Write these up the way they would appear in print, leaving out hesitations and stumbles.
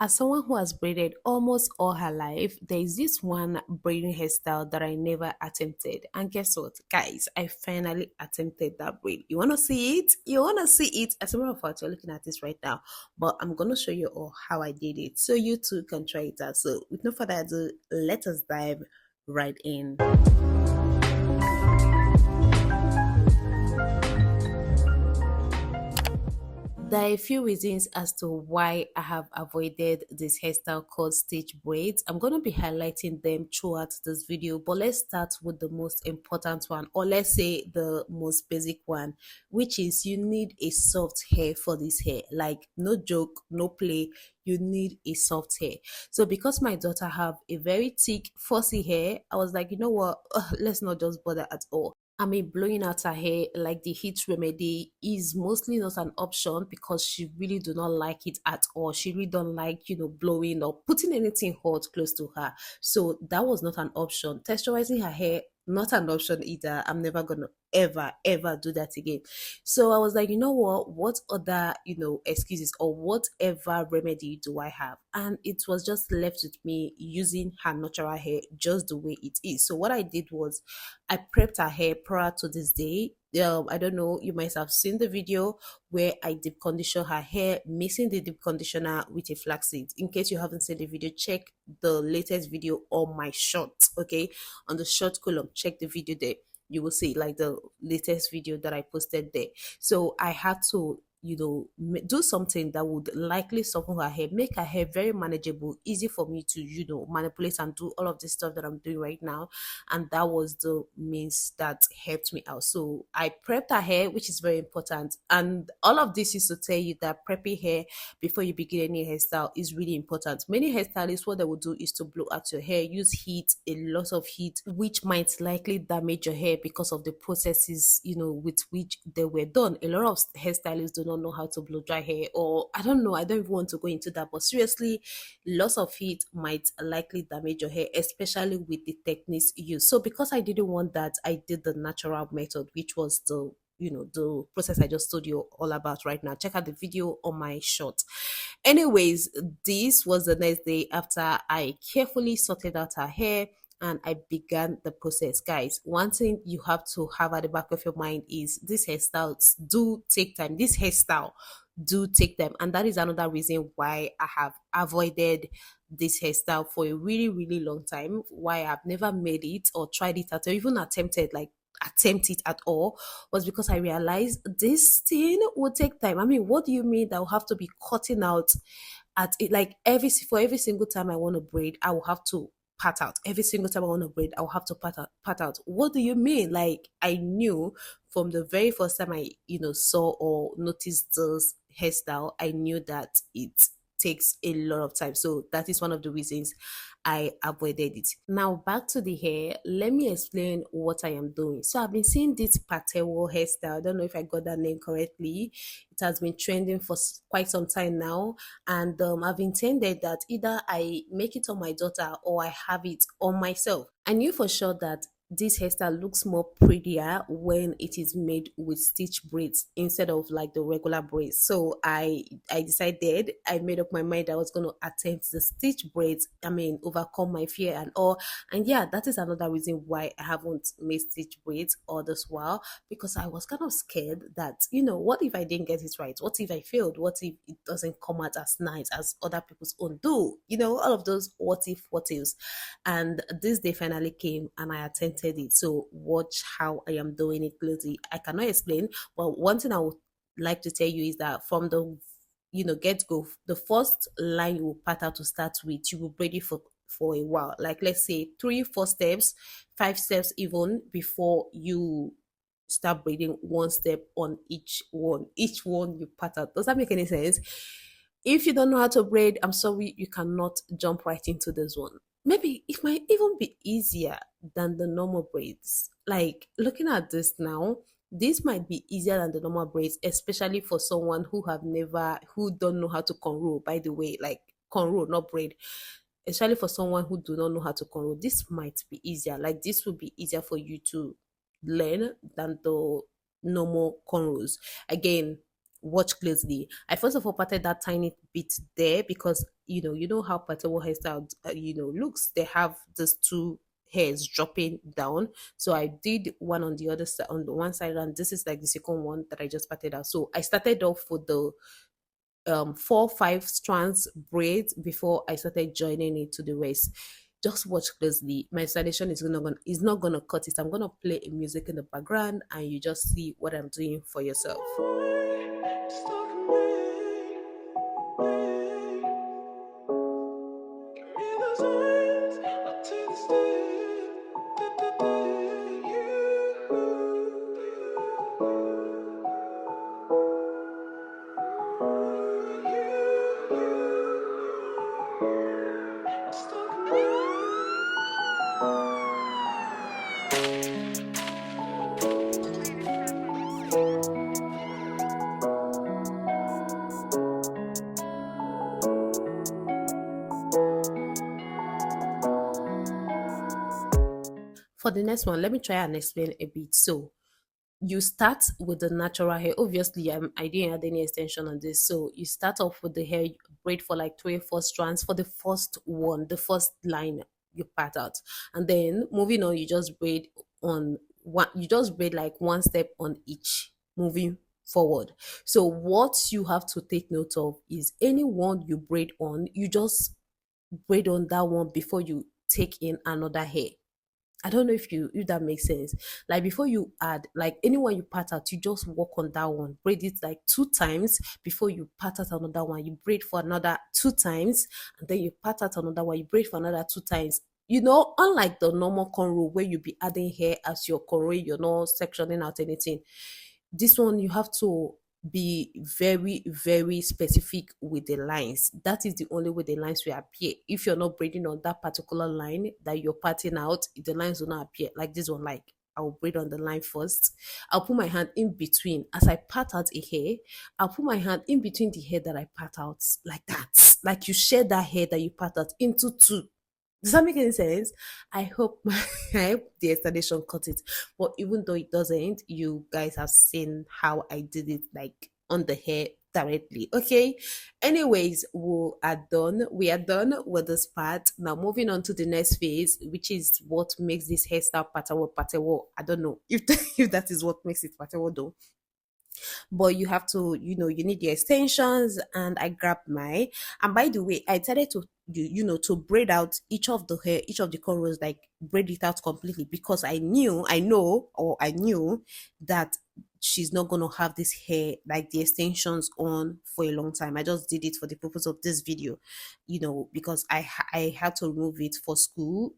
As someone who has braided almost all her life, there is this one braiding hairstyle that I never attempted. And guess what, guys? I finally attempted that braid. You want to see it? You want to see it? As a matter of fact, you're looking at this right now, but I'm going to show you all how I did it so you too can try it out. So, with no further ado, let us dive right in. There are a few reasons as to why I have avoided this hairstyle called stitch braids. I'm going to be highlighting them throughout this video, but let's start with the most important one, or let's say the most basic one, which is you need a soft hair for this hair. Like, no joke, no play, you need a soft hair. So because my daughter have a very thick fussy hair, I was like, you know what, let's not just bother at all. I mean, blowing out her hair like the heat remedy is mostly not an option because she really do not like it at all. She really don't like, blowing or putting anything hot close to her. So that was not an option. Texturizing her hair, not an option either. I'm never gonna ever do that again. So I was like, you know what other, excuses or whatever remedy do I have? And it was just left with me using her natural hair just the way it is. So what I did was I prepped her hair prior to this day. I don't know, you might have seen the video where I deep condition her hair, mixing the deep conditioner with a flaxseed. In case you haven't seen the video, check the latest video on my short, okay? On the short column, check the video there. You will see like the latest video that I posted there. So I had to do something that would likely soften her hair, make her hair very manageable, easy for me to manipulate and do all of this stuff that I'm doing right now. And that was the means that helped me out. So I prepped her hair, which is very important. And all of this is to tell you that prepping hair before you begin any hairstyle is really important. Many hairstylists, what they will do is to blow out your hair, use heat, a lot of heat, which might likely damage your hair because of the processes, with which they were done. A lot of hairstylists do not know how to blow dry hair, or I don't know, I don't even want to go into that, but seriously, lots of heat might likely damage your hair, especially with the techniques used. So because I didn't want that, I did the natural method, which was the process I just told you all about right now. Check out the video on my short. Anyways, this was the next day after I carefully sorted out her hair and I began the process. Guys, one thing you have to have at the back of your mind is these hairstyles do take time. This hairstyle do take them, and that is another reason why I have avoided this hairstyle for a really, really long time. Why I've never made it or tried it at all, even attempted like attempt it at all, was because I realized this thing will take time. I mean, what do you mean that I'll have to be cutting out at it like every single time I want to braid, I will have to pat out. Every single time I want to braid, I'll have to pat out. What do you mean? Like, I knew from the very first time I, saw or noticed this hairstyle, I knew that it takes a lot of time. So that is one of the reasons I avoided it. Now back to the hair. Let me explain what I am doing. So I've been seeing this patewo hairstyle. I don't know if I got that name correctly. It has been trending for quite some time now, and I've intended that either I make it on my daughter or I have it on myself. I knew for sure that this hairstyle looks more prettier when it is made with stitch braids instead of like the regular braids. So I decided, I made up my mind I was going to attempt the stitch braids. I mean, overcome my fear and all. And yeah, that is another reason why I haven't made stitch braids all this while, because I was kind of scared that, what if I didn't get it right? What if I failed? What if it doesn't come out as nice as other people's own do? All of those what ifs. And this day finally came and I attempted it. So watch how I am doing it closely. I cannot explain, but one thing I would like to tell you is that from the get go, the first line you will pat out to start with, you will braid it for a while, like let's say 3 4 steps, 5 steps even, before you start braiding one step on each one you pat out. Does that make any sense? If you don't know how to braid, I'm sorry, you cannot jump right into this one. Maybe it might even be easier than the normal braids. Like, looking at this now, this might be easier than the normal braids, especially for someone who don't know how to cornrow, by the way, like cornrow, not braid. Especially for someone who do not know how to cornrow, this might be easier. Like, this would be easier for you to learn than the normal cornrows. Again, watch closely. I first of all parted that tiny bit there because you know how patewo hairstyle looks. They have these two hairs dropping down. So I did one on the other side, on the one side, and this is like the second one that I just parted out. So I started off with the 4 5 strands braids before I started joining it to the waist. Just watch closely. My installation is not gonna cut it. I'm gonna play a music in the background and you just see what I'm doing for yourself. For the next one, let me try and explain a bit. So you start with the natural hair. Obviously, I didn't add any extension on this. So you start off with the hair, you braid for like 24 strands for the first one, the first line you part out. And then moving on, you just braid on one, you just braid like one step on each moving forward. So what you have to take note of is any one you braid on, you just braid on that one before you take in another hair. I don't know if that makes sense. Like before you add, like anyone you part out, you just work on that one, braid it like 2 times before you part out another one. You braid for another 2 times, and then you part out another one. You braid for another 2 times. Unlike the normal cornrow where you be adding hair as your cornrow, you're not sectioning out anything. This one you have to be very very specific with the lines. That is the only way the lines will appear. If you're not braiding on that particular line that you're parting out, the lines will not appear. Like this one, like I'll braid on the line first. I'll put my hand in between as I part out a hair. I'll put my hand in between the hair that I part out, like that. Like you share that hair that you part out into two. Does that make any sense? I hope I hope the explanation cut it. But even though it doesn't, you guys have seen how I did it, like on the hair directly. Okay. Anyways, we are done with this part. Now moving on to the next phase, which is what makes this hairstyle patewo patewo. I don't know if if that is what makes it patewo though, but you have to, you need the extensions, and I grabbed mine. And by the way, I decided to to braid out each of the hair, each of the cornrows, like braid it out completely, because I knew that she's not going to have this hair, like the extensions, on for a long time. I just did it for the purpose of this video, because I had to remove it for school.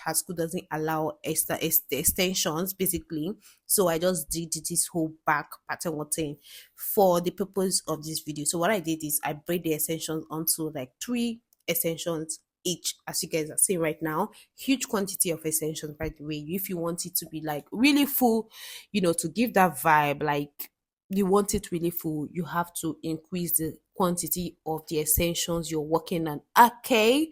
Her school doesn't allow extensions basically. So I just did this whole back pattern thing for the purpose of this video. So what I did is I braid the extensions onto like 3 extensions each, as you guys are seeing right now. Huge quantity of extensions, by the way. If you want it to be like really full, to give that vibe, like you want it really full, you have to increase the quantity of the extensions you're working on. Okay,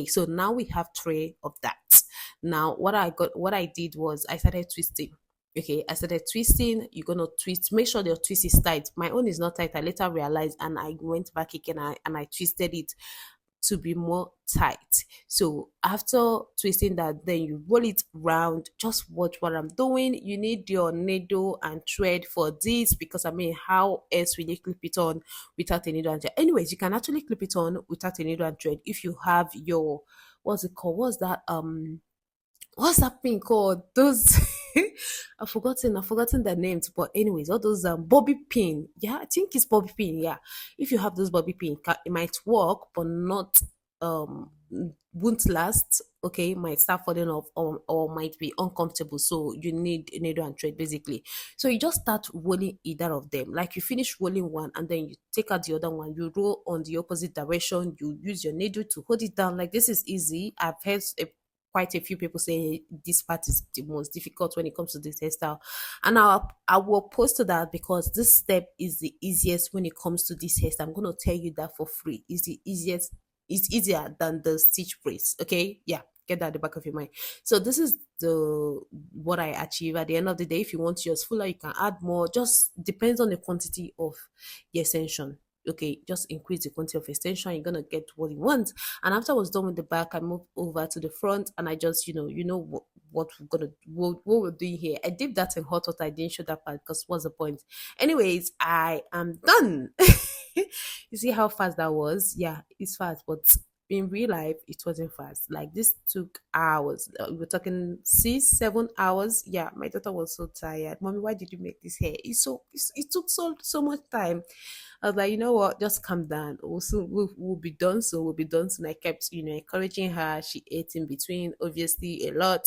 so now we have 3 of that. Now what I did was I started twisting. Okay, I started twisting. You're gonna twist, make sure your twist is tight. My own is not tight. I later realized, and I went back again, and I twisted it to be more tight. So after twisting that, then you roll it round. Just watch what I'm doing. You need your needle and thread for this, because I mean, how else will you clip it on without a needle and thread? Anyways, you can actually clip it on without a needle and thread if you have your, what's it called, what's that thing called? Those I've forgotten the names, but anyways, all those bobby pin. Yeah, I think it's bobby pin. Yeah, if you have those bobby pin, it might work, but not um won't last. Okay, might start falling off, or might be uncomfortable. So you need a needle and thread basically. So you just start rolling either of them. Like you finish rolling one, and then you take out the other one. You roll on the opposite direction. You use your needle to hold it down. Like this is easy. I've heard quite a few people say this part is the most difficult when it comes to this hairstyle, and I will post to that, because this step is the easiest when it comes to this hairstyle. I'm going to tell you that for free. It's the easiest. It's easier than the stitch braids. Okay, yeah. get that at the back of your mind. So this is the what I achieve at the end of the day. If you want yours fuller, you can add more. Just depends on the quantity of the extension. Okay, just increase the quantity of extension, you're gonna get what you want. And after I was done with the back, I moved over to the front, and I just, what we're gonna what we're doing here. I did that in hot water. I didn't show that part because what's the point? Anyways, I am done. You see how fast that was? Yeah, it's fast, but in real life, it wasn't fast. Like this took hours. We're talking 6, 7 hours. Yeah, my daughter was so tired. Mommy, why did you make this hair? It took so much time. I was like, you know what, just calm down. Also, we'll be done soon. We'll be done soon. I kept, encouraging her. She ate in between, obviously, a lot.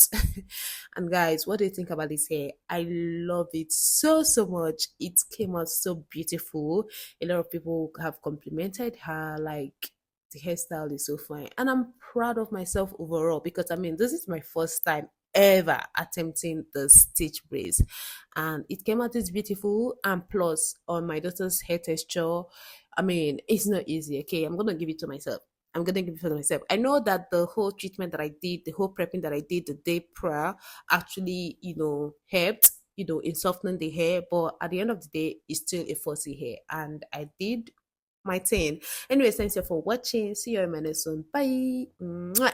And guys, what do you think about this hair? I love it so much. It came out so beautiful. A lot of people have complimented her, like the hairstyle is so fine. And I'm proud of myself overall because I mean, this is my first time ever attempting the stitch braids, and it came out as beautiful. And plus on my daughter's hair texture, I mean, it's not easy. Okay, I'm gonna give it to myself. I'm gonna give it to myself. I know that the whole treatment that I did, the whole prepping that I did the day prior, actually, helped, in softening the hair. But at the end of the day, it's still a fussy hair, and I did my thing. Anyways, thanks you for watching. See you in my next one. Bye. Mwah.